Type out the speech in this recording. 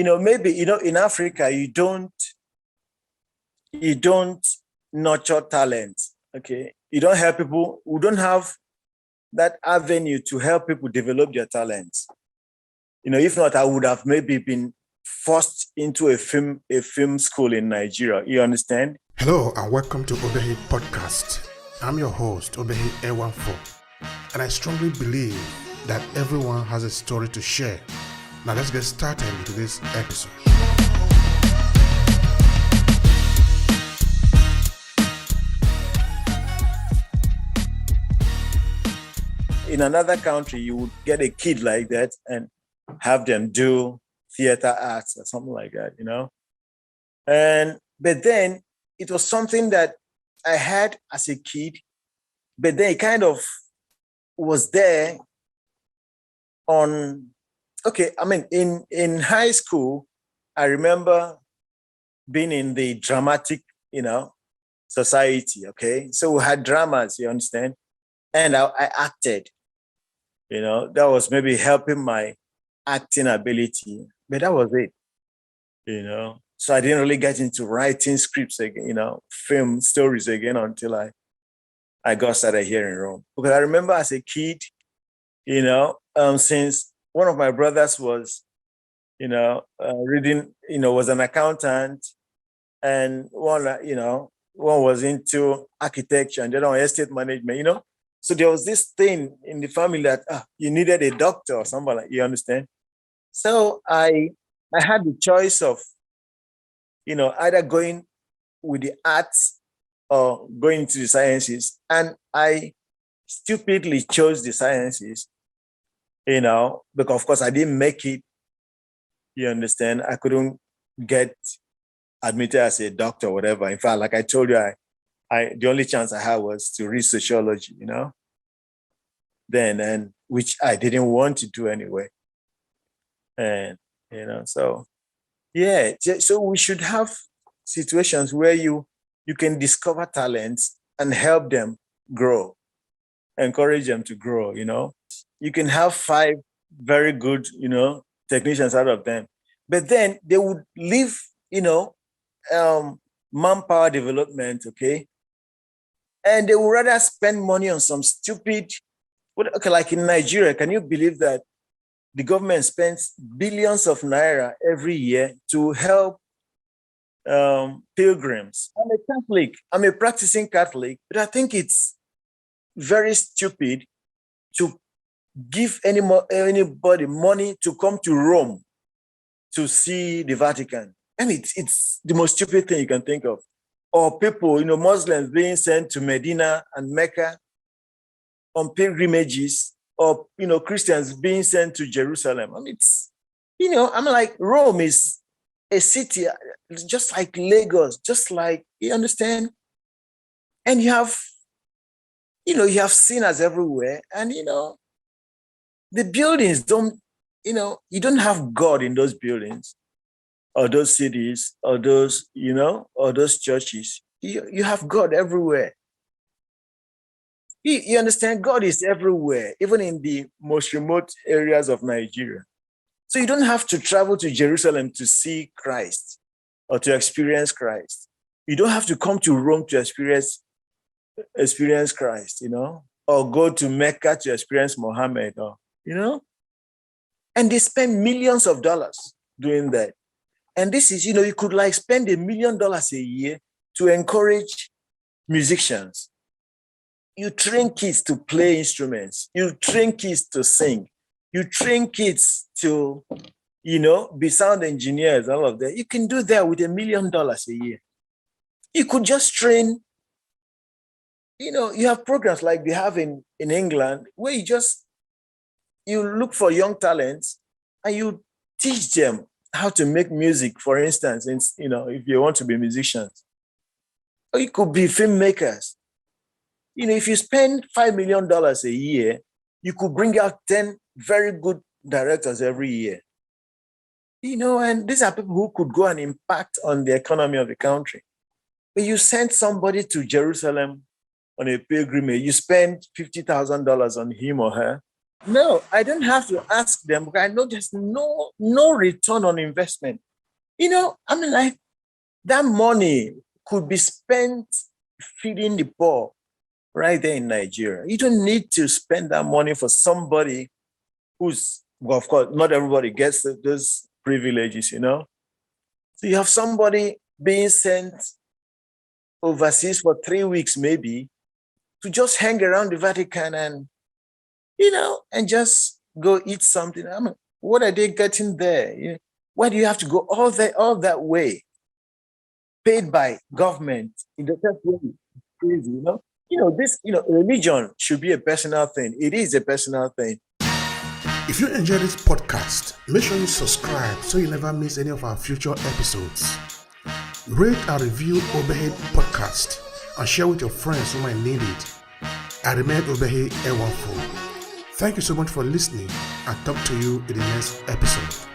maybe, in Africa, you don't nurture talent, okay? You don't help people who don't have that avenue to help people develop their talents. If not, I would have maybe been forced into a film school in Nigeria. You understand? Hello and welcome to Obehi Podcast. I'm your host, Obehi A14, and I strongly believe that everyone has a story to share. Now let's get started into this episode. In another country, you would get a kid like that and have them do theater arts or something like that, But then it was something that I had as a kid, but then it kind of was there in high school, I remember being in the dramatic, society, okay? So we had dramas, you understand? And I acted, that was maybe helping my acting ability, but that was it, So I didn't really get into writing scripts again, film stories again until I got started here in Rome. Because I remember as a kid, since one of my brothers was, reading, was an accountant, and one was into architecture and the other one estate management, So there was this thing in the family that you needed a doctor or somebody, you understand? So I had the choice of, either going with the arts or going to the sciences. And I stupidly chose the sciences, because of course I didn't make it, you understand? I couldn't get admitted as a doctor or whatever. In fact, like I told you, the only chance I had was to read sociology, then, which I didn't want to do anyway. And, so we should have situations where you can discover talents and help them grow, encourage them to grow, You can have 5 very good, technicians out of them, but then they would leave, manpower development, okay? And they would rather spend money on some stupid, like in Nigeria, can you believe that the government spends billions of naira every year to help pilgrims? I'm a Catholic, I'm a practicing Catholic, but I think it's very stupid to give anybody money to come to Rome to see the Vatican. And it's the most stupid thing you can think of. Or people, Muslims being sent to Medina and Mecca on pilgrimages, or, Christians being sent to Jerusalem. I'm like, Rome is a city just like Lagos, just like, you understand? And you have sinners everywhere. And, the buildings don't, you don't have God in those buildings, or those cities, or those, or those churches. You have God everywhere. You understand? God is everywhere, even in the most remote areas of Nigeria. So you don't have to travel to Jerusalem to see Christ or to experience Christ. You don't have to come to Rome to experience Christ, or go to Mecca to experience Muhammad, or, And they spend millions of dollars doing that. And this is, you could spend $1 million a year to encourage musicians. You train kids to play instruments. You train kids to sing. You train kids to, be sound engineers, all of that. You can do that with $1 million a year. You could just train, you have programs like they have in England, where you look for young talents and you teach them how to make music, for instance, if you want to be musicians. Or you could be filmmakers. If you spend $5 million a year, you could bring out 10 very good directors every year. And these are people who could go and impact on the economy of the country. But you send somebody to Jerusalem on a pilgrimage, you spend $50,000 on him or her, No, I don't have to ask them because I know there's no return on investment. I mean, like, that money could be spent feeding the poor right there in Nigeria. You don't need to spend that money for somebody who's, well, of course, not everybody gets those privileges, So you have somebody being sent overseas for 3 weeks, maybe, to just hang around the Vatican and, and just go eat something. I mean, what are they getting there? Why do you have to go all that way, paid by government in the first way? Crazy, religion should be a personal thing. It is a personal thing. If you enjoy this podcast, make sure you subscribe so you never miss any of our future episodes. Rate and review Obehi Podcast and share with your friends who might need it. I remain Obehi 14. Thank you so much for listening and talk to you in the next episode.